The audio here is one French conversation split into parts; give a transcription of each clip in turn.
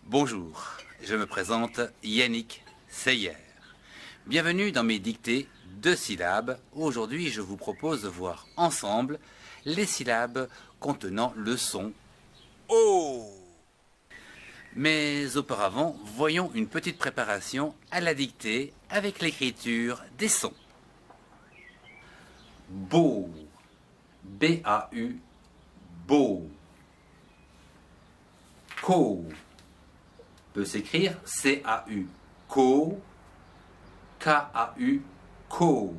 Bonjour, je me présente Yannick Seyer. Bienvenue dans mes dictées de syllabes. Aujourd'hui, je vous propose de voir ensemble les syllabes contenant le son O. Mais auparavant, voyons une petite préparation à la dictée avec l'écriture des sons. Beau, B-A-U, beau. Co, peut s'écrire C-A-U, co, K-A-U, co.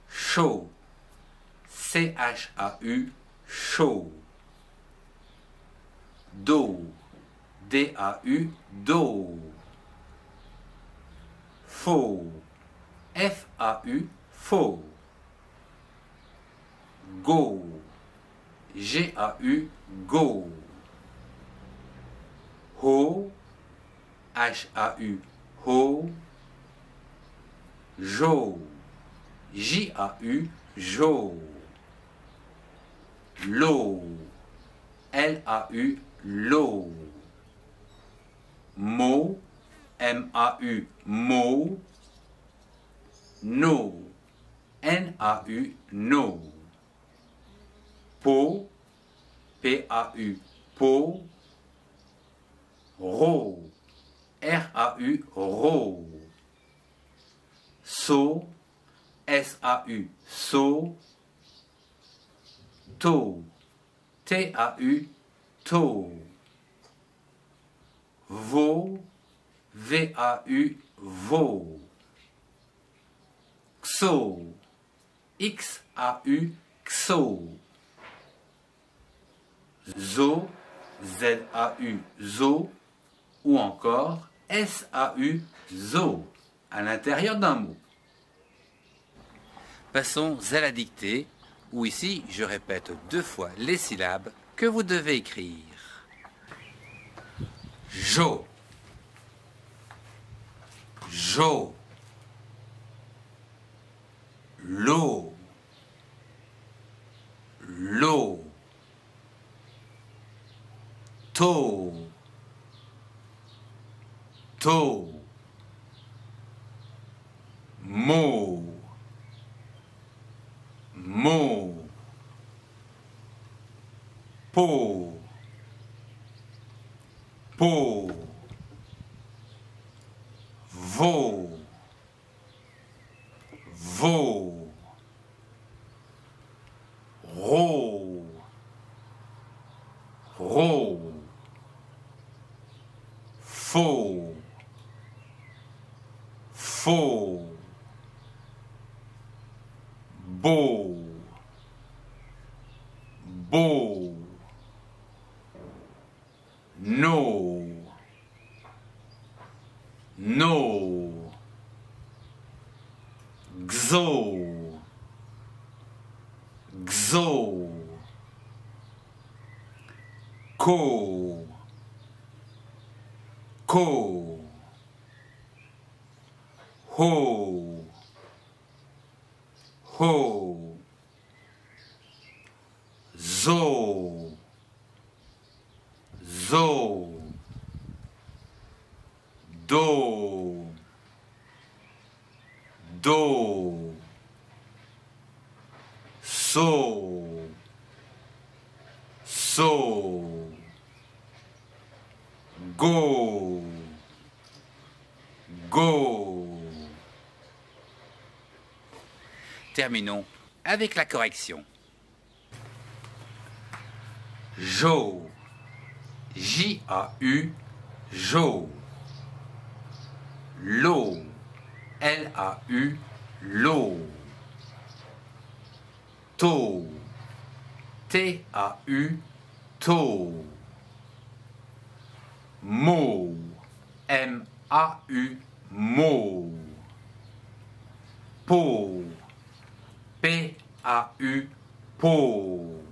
Chaud, C-H-A-U, chaud. Do, D-A-U, do. Faux, F-A-U, faux. Go, G-A-U, go. Ho, H-A-U, ho. Jo, J-A-U, jo. Lo, L-A-U, lo. Mot, M-A-U, mot. No, N-A-U, no. Po, P-A-U, po. Ro, R-A-U, ro. So, S-A-U, so. To, T-A-U, to. Vo, V-A-U, vo. Xo, X-A-U, xo. Zo, Z-A-U, zo, ou encore S-A-U, zo, à l'intérieur d'un mot. Passons à la dictée, où ici je répète 2 fois les syllabes que vous devez écrire. Jo, jo. Lo, lo. To, to. Mo, mo. Po, po. Vo, vo. Ro, ro. Faux, faux. Beau, beau. No, no. Xo, xo. Co, co. Ho, ho. Zo, zo. Do, do. So, so. Go, go. Terminons avec la correction. Jo, J-A-U, jo. Lo, L-A-U, lo. To, T-A-U, to. Mo, M-A-U, mo. Po, P-A-U, po.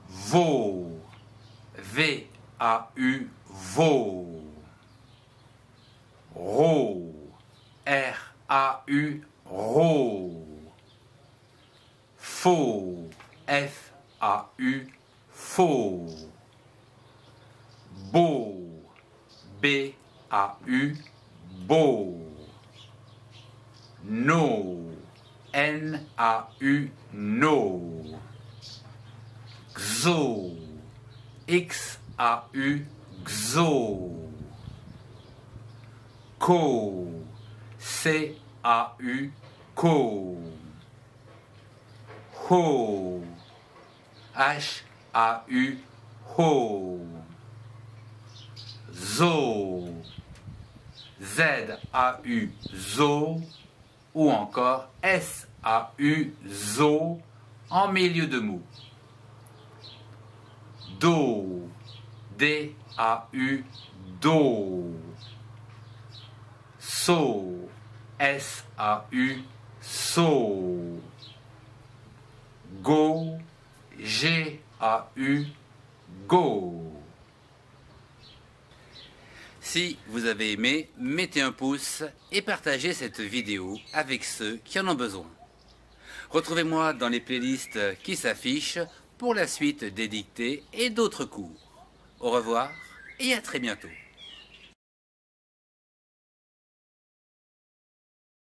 Vo, V-A-U, vo. Ro, R-A-U, ro. Faux, F-A-U, faux. beau, B-A-U, beau. No, N-A-U, no. Xo, X-A-U, xo. Co, C-A-U, co. Ho, H-A-U, ho. Zo, Z-A-U, zo, ou encore S-A-U, zo, en milieu de mot. Do, D-A-U, do. So, S-A-U, so. Go, G-A-U, go. Si vous avez aimé, mettez un pouce et partagez cette vidéo avec ceux qui en ont besoin. Retrouvez-moi dans les playlists qui s'affichent pour la suite des dictées et d'autres cours. Au revoir et à très bientôt.